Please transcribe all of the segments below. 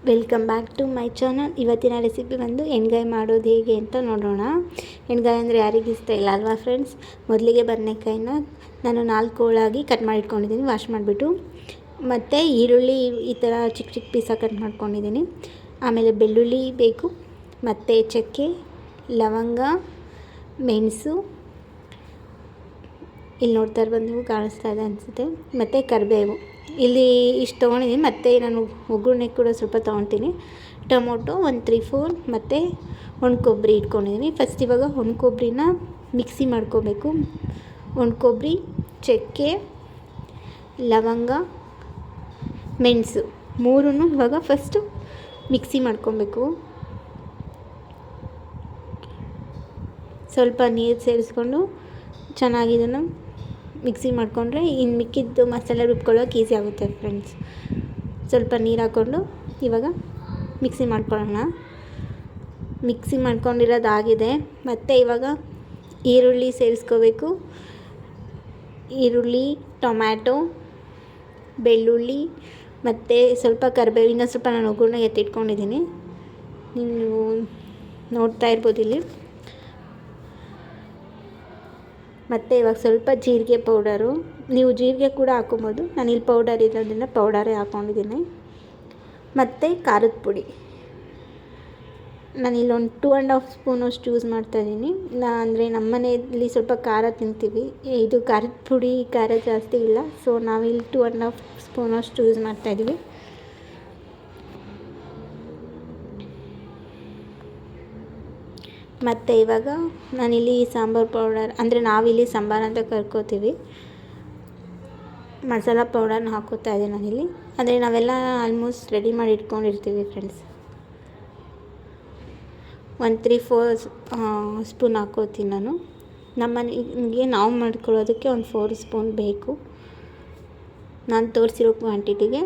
Welcome back to my channel. ಇವತ್ತಿನ recipe ಬಂದು ಎಣ್ಗಾಯಿ ಮಾಡೋದು ಹೇಗೆ ಅಂತ ನೋಡೋಣ. ಎಣ್ಗಾಯಿ ಅಂದರೆ ಯಾರಿಗೆ ಇಷ್ಟ ಇಲ್ಲ ಅಲ್ವಾ ಫ್ರೆಂಡ್ಸ್. ಮೊದಲಿಗೆ ಬದನೆಕಾಯಿನ ನಾನು 4 ಹೋಳಾಗಿ ಕಟ್ ಮಾಡಿ ಇಟ್ಕೊಂಡಿದ್ದೀನಿ, ವಾಶ್ ಮಾಡಿಬಿಟ್ಟು. ಮತ್ತು ಈರುಳ್ಳಿ ಈ ಥರ ಚಿಕ್ಕ ಚಿಕ್ಕ ಪೀಸಾಗಿ ಕಟ್ ಮಾಡ್ಕೊಂಡಿದ್ದೀನಿ. ಆಮೇಲೆ ಬೆಳ್ಳುಳ್ಳಿ ಬೇಕು, ಮತ್ತು ಚಕ್ಕೆ, ಲವಂಗ, ಮೆಣಸು, ಇಲ್ಲಿ ನೋಡ್ತಾ ಇರ್ಬೋದು ನೀವು, ಕಾಣಿಸ್ತಾ ಇದೆ ಅನಿಸುತ್ತೆ, ಮತ್ತು ಕರಿಬೇವು. ಇಲ್ಲಿ ಇಷ್ಟು ತೊಗೊಂಡಿದ್ದೀನಿ. ಮತ್ತು ನಾನು ಒಗ್ಗರಣೆ ಕೂಡ ಸ್ವಲ್ಪ ತೊಗೊತೀನಿ. ಟೊಮೊಟೊ 1 3-4 ಮತ್ತು ಒಣ ಕೊಬ್ಬರಿ ಇಟ್ಕೊಂಡಿದ್ದೀನಿ. ಫಸ್ಟ್ ಇವಾಗ ಒಣ ಕೊಬ್ಬರಿನ ಮಿಕ್ಸಿ ಮಾಡ್ಕೋಬೇಕು. ಒಣ ಕೊಬ್ಬರಿ, ಚಕ್ಕೆ, ಲವಂಗ, ಮೆಣಸು ಮೂರನ್ನು ಇವಾಗ ಫಸ್ಟು ಮಿಕ್ಸಿ ಮಾಡ್ಕೊಬೇಕು. ಸ್ವಲ್ಪ ನೀರು ಸೇರಿಸ್ಕೊಂಡು ಚೆನ್ನಾಗಿ ಇದನ್ನು ಮಿಕ್ಸಿ ಮಾಡಿಕೊಂಡ್ರೆ ಇನ್ನು ಮಿಕ್ಕಿದ್ದು ಮಸಾಲೆ ರುಬ್ಕೊಳ್ಳೋಕೆ ಈಸಿ ಆಗುತ್ತೆ ಫ್ರೆಂಡ್ಸ್. ಸ್ವಲ್ಪ ನೀರು ಹಾಕ್ಕೊಂಡು ಇವಾಗ ಮಿಕ್ಸಿ ಮಾಡ್ಕೊಳ್ಳೋಣ. ಮಿಕ್ಸಿ ಮಾಡ್ಕೊಂಡಿರೋದಾಗಿದೆ. ಮತ್ತು ಇವಾಗ ಈರುಳ್ಳಿ ಸೇರಿಸ್ಕೋಬೇಕು. ಈರುಳ್ಳಿ, ಟೊಮ್ಯಾಟೊ, ಬೆಳ್ಳುಳ್ಳಿ ಮತ್ತು ಸ್ವಲ್ಪ ಕರಿಬೇವು. ಇನ್ನೂ ಸ್ವಲ್ಪ ನಾನು ಒಗ್ಗರಣೆ ಎತ್ತಿಟ್ಕೊಂಡಿದ್ದೀನಿ, ನೀವು ನೋಡ್ತಾ ಇರ್ಬೋದು ಇಲ್ಲಿ. ಮತ್ತು ಇವಾಗ ಸ್ವಲ್ಪ ಜೀರಿಗೆ ಪೌಡರು, ನೀವು ಜೀರಿಗೆ ಕೂಡ ಹಾಕ್ಕೊಬೋದು. ನಾನಿಲ್ಲಿ ಪೌಡರ್ ಇರೋದ್ರಿಂದ ಪೌಡರೇ ಹಾಕ್ಕೊಂಡಿದ್ದೀನಿ. ಮತ್ತು ಖಾರದ ಪುಡಿ ನಾನಿಲ್ಲಿ ಒಂದು 2.5 ಸ್ಪೂನಷ್ಟು ಯೂಸ್ ಮಾಡ್ತಾಯಿದ್ದೀನಿ. ಅಂದರೆ ನಮ್ಮ ಮನೆಯಲ್ಲಿ ಸ್ವಲ್ಪ ಖಾರ ತಿಂತೀವಿ, ಇದು ಖಾರದ ಪುಡಿ ಖಾರ ಜಾಸ್ತಿ ಇಲ್ಲ, ಸೊ ನಾವಿಲ್ಲಿ 2.5 ಸ್ಪೂನಷ್ಟು ಯೂಸ್ ಮಾಡ್ತಾಯಿದ್ದೀವಿ. ಮತ್ತು ಇವಾಗ ನಾನಿಲ್ಲಿ ಸಾಂಬಾರು ಪೌಡರ್, ಅಂದರೆ ನಾವಿಲ್ಲಿ ಸಾಂಬಾರು ಅಂತ ಕರ್ಕೋತೀವಿ, ಮಸಾಲ ಪೌಡರ್ನ ಹಾಕೋತಾ ಇದ್ದೀನಿ ನಾನಿಲ್ಲಿ. ಅಂದರೆ ನಾವೆಲ್ಲ ಆಲ್ಮೋಸ್ಟ್ ರೆಡಿ ಮಾಡಿ ಇಟ್ಕೊಂಡಿರ್ತೀವಿ ಫ್ರೆಂಡ್ಸ್. 1 3-4 ಸ್ಪೂನ್ ಹಾಕೋತೀನಿ ನಾನು. ನಮ್ಮನೆಗೆ ನಾವು ಮಾಡ್ಕೊಳ್ಳೋದಕ್ಕೆ ಒಂದು 4 ಸ್ಪೂನ್ ಬೇಕು, ನಾನು ತೋರಿಸಿರೋ ಕ್ವಾಂಟಿಟಿಗೆ.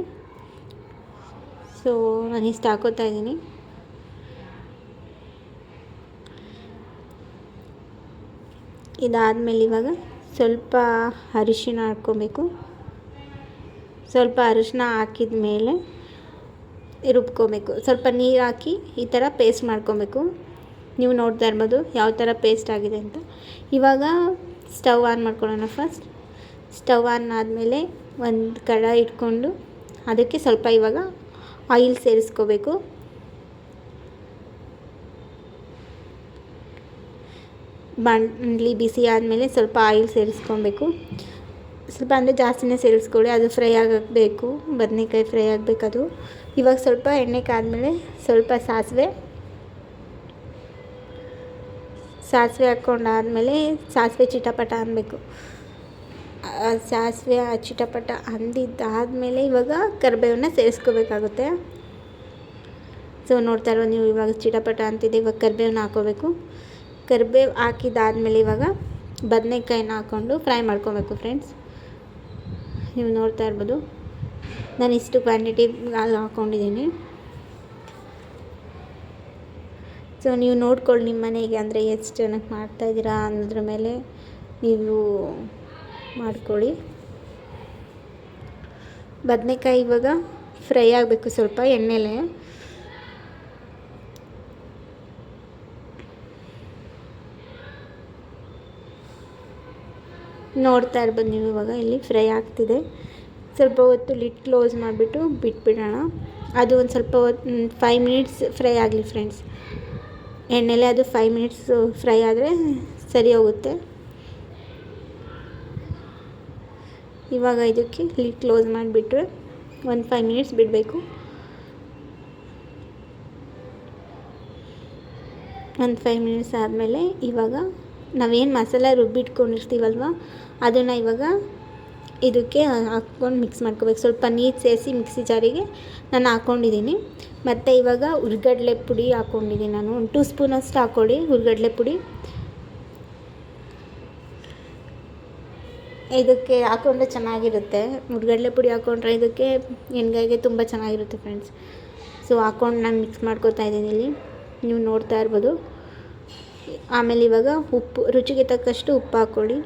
ಸೊ ನಾನು ಇಷ್ಟು ಹಾಕೋತಾ ಇದ್ದೀನಿ. ಇದಾದಮೇಲೆ ಇವಾಗ ಸ್ವಲ್ಪ ಅರಿಶಿನ ಹಾಕ್ಕೊಬೇಕು. ಸ್ವಲ್ಪ ಅರಿಶಿನ ಹಾಕಿದ ಮೇಲೆ ರುಬ್ಕೊಬೇಕು. ಸ್ವಲ್ಪ ನೀರು ಹಾಕಿ ಈ ಥರ ಪೇಸ್ಟ್ ಮಾಡ್ಕೊಬೇಕು. ನೀವು ನೋಡ್ತಾ ಇರ್ಬೋದು ಯಾವ ಥರ ಪೇಸ್ಟ್ ಆಗಿದೆ ಅಂತ. ಇವಾಗ ಸ್ಟವ್ ಆನ್ ಮಾಡ್ಕೊಳ್ಳೋಣ. ಫಸ್ಟ್ ಸ್ಟವ್ ಆನ್ ಆದಮೇಲೆ ಒಂದು ಕಡಾಯಿ ಇಟ್ಕೊಂಡು ಅದಕ್ಕೆ ಸ್ವಲ್ಪ ಇವಾಗ ಆಯಿಲ್ ಸೇರಿಸ್ಕೋಬೇಕು. ಬಾಣಲಿ ಬಿಸಿ ಆದಮೇಲೆ ಸ್ವಲ್ಪ ಆಯಿಲ್ ಸೇರಿಸ್ಕೊಬೇಕು. ಸ್ವಲ್ಪ ಅಂದರೆ ಜಾಸ್ತಿನೇ ಸೇರಿಸ್ಕೊಳ್ಳಿ, ಅದು ಫ್ರೈ ಆಗಬೇಕು, ಬದನೆಕಾಯಿ ಫ್ರೈ ಆಗಬೇಕದು. ಇವಾಗ ಸ್ವಲ್ಪ ಎಣ್ಣೆ ಕಾದ್ಮೇಲೆ ಸ್ವಲ್ಪ ಸಾಸಿವೆ ಹಾಕ್ಕೊಂಡಾದಮೇಲೆ ಸಾಸಿವೆ ಚಿಟಪಟ ಅನ್ನಬೇಕು. ಸಾಸಿವೆ ಚಿಟಪಟ ಅಂದಿದ್ದಾದಮೇಲೆ ಇವಾಗ ಕರಿಬೇವನ್ನ ಸೇರಿಸ್ಕೋಬೇಕಾಗುತ್ತೆ. ಸೊ ನೋಡ್ತಾ ಇರೋ ನೀವು, ಇವಾಗ ಚಿಟಪಟ ಅಂತಿದೆ. ಇವಾಗ ಕರಿಬೇವನ್ನ ಹಾಕ್ಕೋಬೇಕು. ಕರಿಬೇವು ಹಾಕಿದ್ದಾದಮೇಲೆ ಇವಾಗ ಬದನೆಕಾಯಿನ ಹಾಕ್ಕೊಂಡು ಫ್ರೈ ಮಾಡ್ಕೊಬೇಕು ಫ್ರೆಂಡ್ಸ್. ನೀವು ನೋಡ್ತಾ ಇರ್ಬೋದು ನಾನು ಇಷ್ಟು ಕ್ವಾಂಟಿಟಿ ಅಲ್ಲಿ ಹಾಕ್ಕೊಂಡಿದ್ದೀನಿ. ಸೊ ನೀವು ನೋಡ್ಕೊಳ್ಳಿ ನಿಮ್ಮ ಮನೆಗೆ, ಅಂದರೆ ಎಷ್ಟು ಜನಕ್ಕೆ ಮಾಡ್ತಾಯಿದ್ದೀರಾ ಅನ್ನೋದ್ರ ಮೇಲೆ ನೀವು ಮಾಡ್ಕೊಳ್ಳಿ. ಬದನೆಕಾಯಿ ಇವಾಗ ಫ್ರೈ ಆಗಬೇಕು ಸ್ವಲ್ಪ ಎಣ್ಣೆಲೆ. ನೋಡ್ತಾ ಇರ್ಬೋದು ನೀವು, ಇವಾಗ ಇಲ್ಲಿ ಫ್ರೈ ಆಗ್ತಿದೆ. ಸ್ವಲ್ಪ ಹೊತ್ತು ಲಿಡ್ ಕ್ಲೋಸ್ ಮಾಡಿಬಿಟ್ಟು ಬಿಟ್ಬಿಡೋಣ. ಅದು ಒಂದು ಸ್ವಲ್ಪ ಹೊತ್ತು 5 ಮಿನಿಟ್ಸ್ ಫ್ರೈ ಆಗಲಿ ಫ್ರೆಂಡ್ಸ್. ಎಣ್ಣೆಲೆ ಅದು 5 ಮಿನಿಟ್ಸ್ ಫ್ರೈ ಆದರೆ ಸರಿ ಹೋಗುತ್ತೆ. ಇವಾಗ ಇದಕ್ಕೆ ಲಿಡ್ ಕ್ಲೋಸ್ ಮಾಡಿಬಿಟ್ರೆ ಒಂದು 5 ಮಿನಿಟ್ಸ್ ಬಿಡಬೇಕು. ಒಂದು 5 ಮಿನಿಟ್ಸ್ ಆದಮೇಲೆ ಇವಾಗ ನಾವೇನು ಮಸಾಲೆ ರುಬ್ಬಿಟ್ಕೊಂಡಿರ್ತೀವಲ್ವ ಅದನ್ನು ಇವಾಗ ಇದಕ್ಕೆ ಹಾಕ್ಕೊಂಡು ಮಿಕ್ಸ್ ಮಾಡ್ಕೋಬೇಕು. ಸ್ವಲ್ಪ ನೀರು ಸೇರಿಸಿ ಮಿಕ್ಸಿ ಜಾರಿಗೆ ನಾನು ಹಾಕ್ಕೊಂಡಿದ್ದೀನಿ. ಮತ್ತು ಇವಾಗ ಹುರ್ಗಡ್ಲೆ ಪುಡಿ ಹಾಕ್ಕೊಂಡಿದ್ದೀನಿ ನಾನು. ಒಂದು 2 ಸ್ಪೂನಷ್ಟು ಹಾಕ್ಕೊಳ್ಳಿ ಹುರ್ಗಡ್ಲೆ ಪುಡಿ. ಇದಕ್ಕೆ ಹಾಕ್ಕೊಂಡ್ರೆ ಚೆನ್ನಾಗಿರುತ್ತೆ. ಹುರ್ಗಡ್ಲೆ ಪುಡಿ ಹಾಕ್ಕೊಂಡ್ರೆ ಇದಕ್ಕೆ ಎಣ್ಗಾಯಿಗೆ ತುಂಬ ಚೆನ್ನಾಗಿರುತ್ತೆ ಫ್ರೆಂಡ್ಸ್. ಸೊ ಹಾಕ್ಕೊಂಡು ನಾನು ಮಿಕ್ಸ್ ಮಾಡ್ಕೊತಾ ಇದ್ದೀನಿ ಇಲ್ಲಿ, ನೀವು ನೋಡ್ತಾ ಇರ್ಬೋದು. ಆಮೇಲೆ ಇವಾಗ ಉಪ್ಪು, ರುಚಿಗೆ ತಕ್ಕಷ್ಟು ಉಪ್ಪು ಹಾಕ್ಕೊಳ್ಳಿ,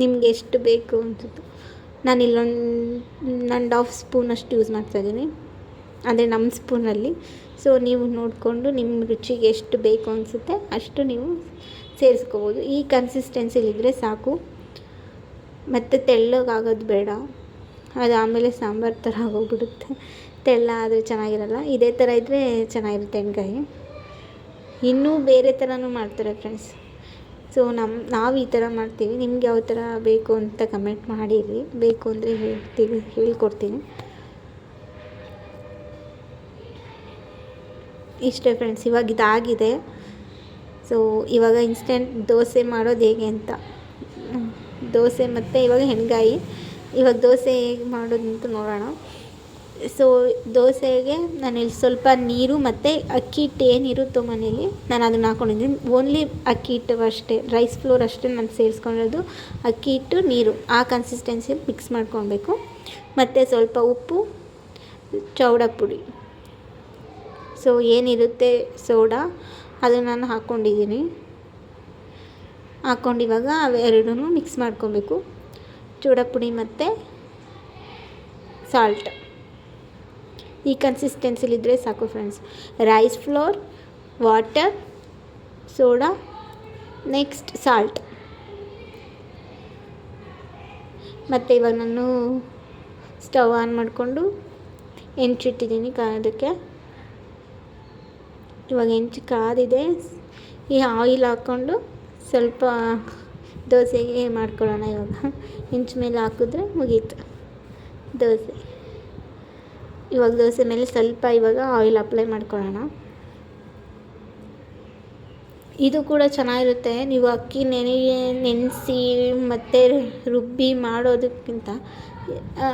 ನಿಮ್ಗೆ ಎಷ್ಟು ಬೇಕು ಅನ್ಸುತ್ತೆ. ನಾನು ಇಲ್ಲೊಂದು 1.5 ಸ್ಪೂನಷ್ಟು ಯೂಸ್ ಮಾಡ್ತಾಯಿದ್ದೀನಿ. ಅಂದರೆ ನಮ್ಮ ಸ್ಪೂನಲ್ಲಿ. ಸೊ ನೀವು ನೋಡಿಕೊಂಡು ನಿಮ್ಮ ರುಚಿಗೆ ಎಷ್ಟು ಬೇಕು ಅನಿಸುತ್ತೆ ಅಷ್ಟು ನೀವು ಸೇರಿಸ್ಕೋಬೋದು. ಈ ಕನ್ಸಿಸ್ಟೆನ್ಸಿಲಿದ್ದರೆ ಸಾಕು, ಮತ್ತು ತೆಳ್ಳಗಾಗೋದು ಬೇಡ, ಅದು ಆಮೇಲೆ ಸಾಂಬಾರು ಥರ ಆಗೋಗ್ಬಿಡುತ್ತೆ. ತೆಳ್ಳ ಆದರೆ ಚೆನ್ನಾಗಿರಲ್ಲ. ಇದೇ ಥರ ಇದ್ದರೆ ಚೆನ್ನಾಗಿರುತ್ತೆ ಎಣ್ಗಾಯಿ. ಇನ್ನೂ ಬೇರೆ ಥರನೂ ಮಾಡ್ತಾರೆ ಫ್ರೆಂಡ್ಸ್. ಸೊ ನಾವು ಈ ಥರ ಮಾಡ್ತೀವಿ. ನಿಮ್ಗೆ ಯಾವ ಥರ ಬೇಕು ಅಂತ ಕಮೆಂಟ್ ಮಾಡಿರಿ, ಬೇಕು ಅಂದರೆ ಹೇಳ್ಕೊಡ್ತೀನಿ. ಇಷ್ಟೇ ಫ್ರೆಂಡ್ಸ್, ಇವಾಗ ಇದಾಗಿದೆ. ಸೊ ಇವಾಗ ಇನ್ಸ್ಟೆಂಟ್ ದೋಸೆ ಮಾಡೋದು ಹೇಗೆ ಅಂತ, ದೋಸೆ ಮತ್ತು ಇವಾಗ ಎಣ್ಗಾಯಿ. ಇವಾಗ ದೋಸೆ ಹೇಗೆ ಮಾಡೋದು ಅಂತ ನೋಡೋಣ. ಸೊ ದೋಸೆಗೆ ನಾನು ಇಲ್ಲಿ ಸ್ವಲ್ಪ ನೀರು ಮತ್ತು ಅಕ್ಕಿ ಹಿಟ್ಟು ಏನಿರುತ್ತೋ ಮನೇಲಿ ನಾನು ಅದನ್ನು ಹಾಕ್ಕೊಂಡಿದ್ದೀನಿ. ಓನ್ಲಿ ಅಕ್ಕಿ ಹಿಟ್ಟು ಅಷ್ಟೇ, ರೈಸ್ ಫ್ಲೋರ್ ಅಷ್ಟೇ ನಾನು ಸೇರಿಸ್ಕೊಂಡಿರೋದು. ಅಕ್ಕಿ ಹಿಟ್ಟು ನೀರು ಆ ಕನ್ಸಿಸ್ಟೆನ್ಸಿಯಲ್ಲಿ ಮಿಕ್ಸ್ ಮಾಡ್ಕೊಳ್ಬೇಕು. ಮತ್ತು ಸ್ವಲ್ಪ ಉಪ್ಪು, ಚೌಡ ಪುಡಿ, ಸೊ ಏನಿರುತ್ತೆ ಸೋಡಾ ಅದನ್ನು ನಾನು ಹಾಕ್ಕೊಂಡಿದ್ದೀನಿ. ಹಾಕ್ಕೊಂಡು ಇವಾಗ ಅವೆರಡೂ ಮಿಕ್ಸ್ ಮಾಡ್ಕೊಬೇಕು. ಚೂಡ ಪುಡಿ ಮತ್ತು ಸಾಲ್ಟ್ ಈ ಕನ್ಸಿಸ್ಟೆನ್ಸಿಲಿದ್ದರೆ ಸಾಕು friends. Rice flour, water, soda, next salt. ಮತ್ತು ಇವಾಗ ನಾನು ಸ್ಟವ್ ಆನ್ ಮಾಡಿಕೊಂಡು ಹೆಂಚಿಟ್ಟಿದ್ದೀನಿ ಕಾಯೋದಕ್ಕೆ. ಇವಾಗ ಹೆಂಚು ಕಾದಿದೆ. ಈ ಆಯಿಲ್ ಹಾಕ್ಕೊಂಡು ಸ್ವಲ್ಪ ದೋಸೆಗೆ ಮಾಡ್ಕೊಳ್ಳೋಣ. ಇವಾಗ ಹೆಂಚು ಮೇಲೆ ಹಾಕಿದ್ರೆ ಮುಗೀತು ದೋಸೆ. ಇವಾಗ ದೋಸೆ ಮೇಲೆ ಸ್ವಲ್ಪ ಇವಾಗ ಆಯಿಲ್ ಅಪ್ಲೈ ಮಾಡ್ಕೊಳ್ಳೋಣ. ಇದು ಕೂಡ ಚೆನ್ನಾಗಿರುತ್ತೆ. ನೀವು ಅಕ್ಕಿ ನೆನೆಸಿ ಮತ್ತು ರುಬ್ಬಿ ಮಾಡೋದಕ್ಕಿಂತ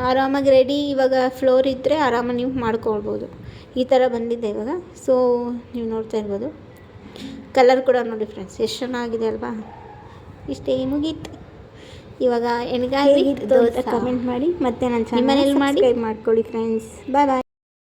ಆರಾಮಾಗಿ ರೆಡಿ ಇವಾಗ ಫ್ಲೋರ್ ಇದ್ದರೆ ಆರಾಮಾಗಿ ನೀವು ಮಾಡ್ಕೊಳ್ಬೋದು. ಈ ಥರ ಬಂದಿದೆ ಇವಾಗ. ಸೊ ನೀವು ನೋಡ್ತಾ ಇರ್ಬೋದು. ಕಲರ್ ಕೂಡ ನೋಡಿ ಫ್ರೆಂಡ್ಸ್ ಎಷ್ಟು ಚೆನ್ನಾಗಿದೆ ಅಲ್ವಾ. ಇಷ್ಟೇ, ಮುಗೀತು. ಇವಾಗ ಎಣ್ಗಾಯಿ ದೋಸೆ ಕಮೆಂಟ್ ಮಾಡಿ, ಮತ್ತು ನನ್ನ ಚಾನಲ್ ಸಬ್ಸ್ಕ್ರೈಬ್ ಮಾಡ್ಕೊಳ್ಳಿ ಫ್ರೆಂಡ್ಸ್. ಬಾಯ್ ಬಾಯ್.